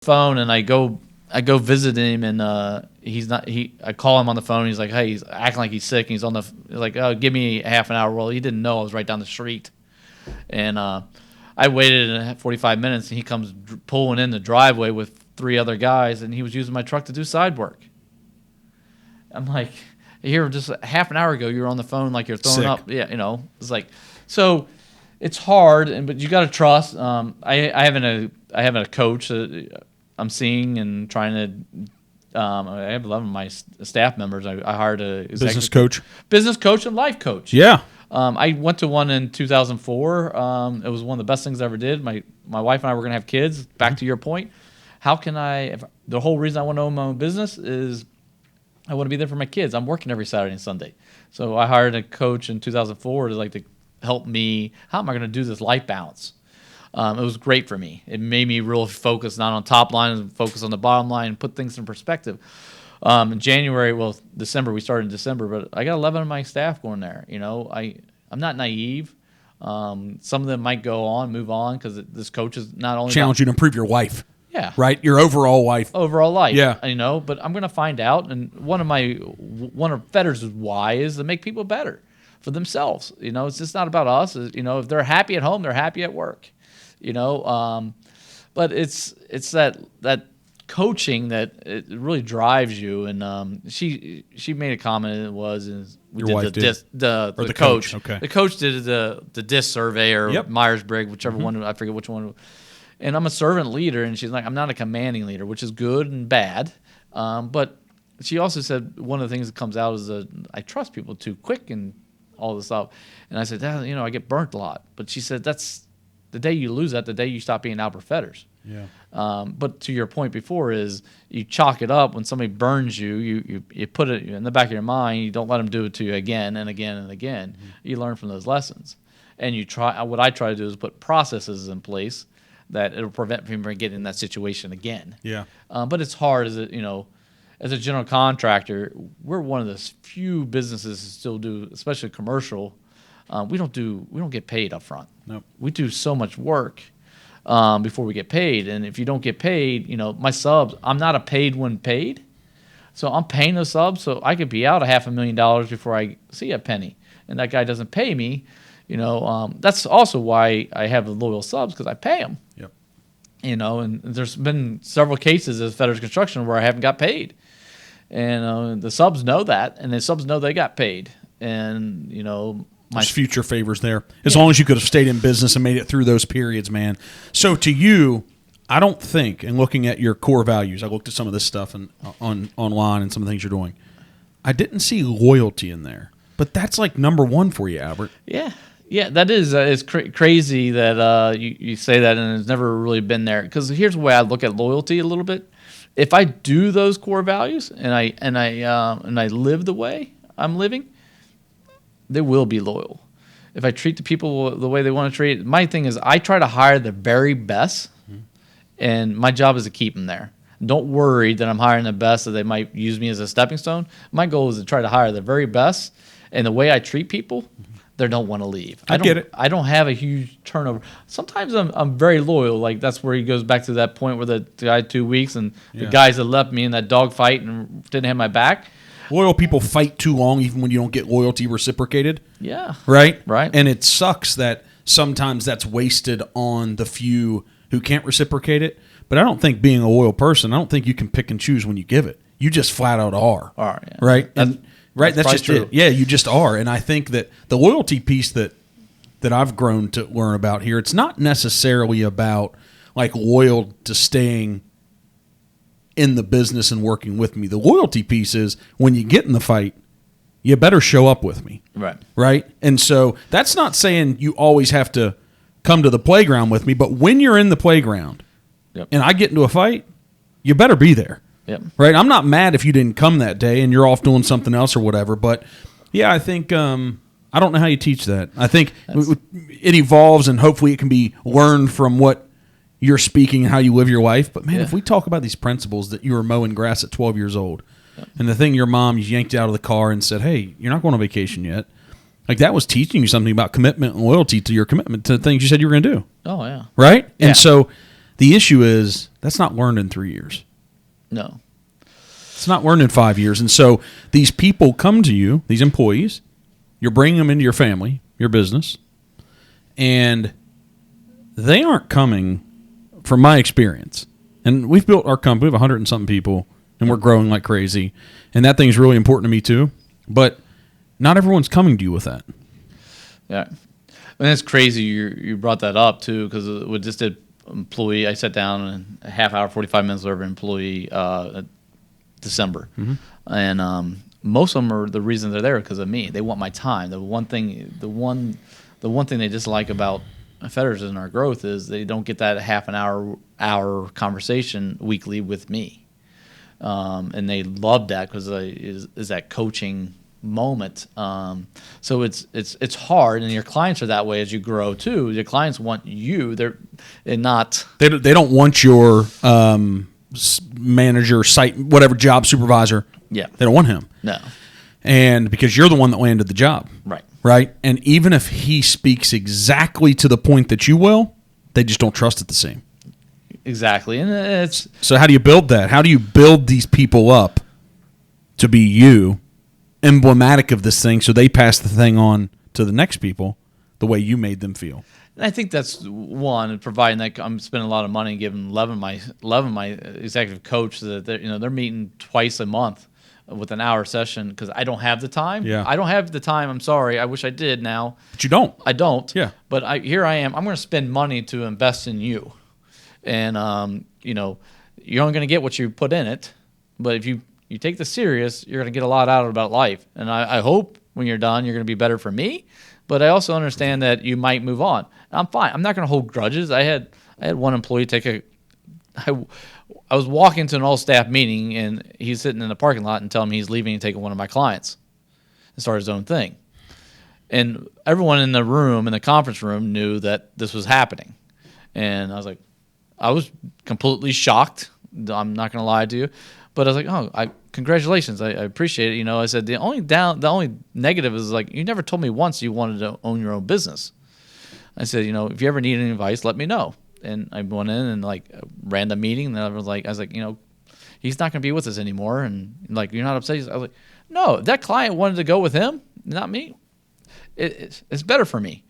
phone, and I go visit him, and he's not. I call him on the phone. And he's like, hey, he's acting like he's sick. And he's on the like, oh, give me half an hour. Well, he didn't know I was right down the street, and I waited 45 minutes, and he comes pulling in the driveway with 3 other guys, and he was using my truck to do side work. I'm like, here just half an hour ago, you were on the phone like you're throwing Sick. up. Yeah, it's like, so it's hard, but you got to trust. I have a coach that I'm seeing and trying to. I have 11 of my staff members. I hired a Business coach. business coach, and life coach. Yeah. I went to one in 2004. It was one of the best things I ever did. My wife and I were going to have kids. Back to your point, how can the whole reason I want to own my own business is I want to be there for my kids. I'm working every Saturday and Sunday. So I hired a coach in 2004 to help me. How am I going to do this life balance? It was great for me. It made me real focus, not on top line, focus on the bottom line, and put things in perspective. In December, we started in December, but I got 11 of my staff going there. I'm not naive. Some of them might move on, because this coach is not only Challenge you to improve your life. Yeah. Right? Your overall life. Overall life. Yeah. But I'm going to find out. And one of Fetter's why is to make people better for themselves. It's just not about us. If they're happy at home, they're happy at work. But it's that coaching that it really drives you. And she made a comment. We Your did wife the coach. coach. Okay. The coach did the DISC survey, or Yep. Myers-Briggs, whichever one. I forget which one. And I'm a servant leader, and she's like, I'm not a commanding leader, which is good and bad. But she also said one of the things that comes out is I trust people too quick and all this stuff. And I said, I get burnt a lot. But she said, that's the day you lose that, the day you stop being Albert Fetters. Yeah. But to your point before is you chalk it up when somebody burns you, you put it in the back of your mind. You don't let them do it to you again and again and again. Mm-hmm. You learn from those lessons. And what I try to do is put processes in place that it'll prevent me from getting in that situation again. Yeah. But it's hard as a general contractor. We're one of the few businesses that still do, especially commercial. We don't get paid up front. Nope. We do so much work before we get paid. And if you don't get paid, my subs, I'm not a paid when paid. So I'm paying those subs, so I could be out $500,000 before I see a penny. And that guy doesn't pay me. That's also why I have the loyal subs, because I pay them. Yep. And there's been several cases as Fetters Construction where I haven't got paid. And the subs know that, and the subs know they got paid. And, There's future favors there. As long as you could have stayed in business and made it through those periods, man. So to you, I don't think, and looking at your core values, I looked at some of this stuff online and some of the things you're doing, I didn't see loyalty in there. But that's like number one for you, Albert. Yeah. Yeah, that is it's crazy that you say that, and it's never really been there. Because here's the way I look at loyalty a little bit. If I do those core values and I live the way I'm living, they will be loyal. If I treat the people the way they want to treat, my thing is I try to hire the very best, and my job is to keep them there. Don't worry that I'm hiring the best, that they might use me as a stepping stone. My goal is to try to hire the very best, and the way I treat people, they don't want to leave. I get it. I don't have a huge turnover. Sometimes I'm very loyal. Like that's where he goes back to that point where the guy had 2 weeks, and the guys that left me in that dog fight and didn't have my back. Loyal people fight too long even when you don't get loyalty reciprocated. Yeah. Right? Right. And it sucks that sometimes that's wasted on the few who can't reciprocate it. But I don't think being a loyal person, I don't think you can pick and choose when you give it. You just flat out are. Yeah. Right? That's just true. it. Yeah, you just are. And I think that the loyalty piece that I've grown to learn about here, it's not necessarily about like loyal to staying in the business and working with me. The loyalty piece is when you get in the fight, you better show up with me. Right. Right? And so that's not saying you always have to come to the playground with me, but when you're in the playground and I get into a fight, you better be there. Yep. Right? I'm not mad if you didn't come that day and you're off doing something else or whatever, but yeah, I think I don't know how you teach that. I think it evolves, and hopefully it can be learned from what you're speaking and how you live your life. But, man, if we talk about these principles that you were mowing grass at 12 years old, and the thing your mom yanked you out of the car and said, hey, you're not going on vacation yet, like that was teaching you something about commitment and loyalty to your commitment to the things you said you were going to do. Oh, yeah. Right? Yeah. And so The issue is that's not learned in 3 years. No. It's not learned in 5 years. And so these people come to you, these employees, you're bringing them into your family, your business, and they aren't coming, from my experience. And we've built our company, we have 100 and something people, and we're growing like crazy. And that thing's really important to me too. But not everyone's coming to you with that. Yeah. And it's crazy you brought that up too, because we just did employee. I sat down and a half hour, 45 minutes with every employee December. Mm-hmm. And most of them are the reason they're there because of me. They want my time. The one thing they dislike about Fetters and our growth is they don't get that half an hour conversation weekly with me. And they love that because is that coaching moment. So it's hard, and your clients are that way as you grow too. Your clients want you. They don't want your manager, site, whatever job supervisor. Yeah, they don't want him. No, and because you're the one that landed the job, right. And even if he speaks exactly to the point that you will, they just don't trust it the same. Exactly, and it's so. How do you build that? How do you build these people up to be you? Emblematic of this thing, so they pass the thing on to the next people the way you made them feel. And I think that's one, providing that I'm spending a lot of money giving Levin my executive coach that they're meeting twice a month with an hour session because I don't have the time. Yeah. I don't have the time. I'm sorry. I wish I did now. But you don't. I don't. Yeah. But here I am. I'm going to spend money to invest in you, and you're only going to get what you put in it. But if you take this serious, you're going to get a lot out about life. And I hope when you're done, you're going to be better for me. But I also understand that you might move on. And I'm fine. I'm not going to hold grudges. I had one employee I was walking to an all-staff meeting, and he's sitting in the parking lot and telling me he's leaving and taking one of my clients and start his own thing. And everyone in the room, in the conference room, knew that this was happening. And I was completely shocked. I'm not going to lie to you. But I was like, congratulations. I appreciate it. I said the only negative is you never told me once you wanted to own your own business. I said, if you ever need any advice, let me know. And I went in and ran the meeting. And I was like, he's not going to be with us anymore. And you're not upset. I was like, no, that client wanted to go with him, not me. It's better for me.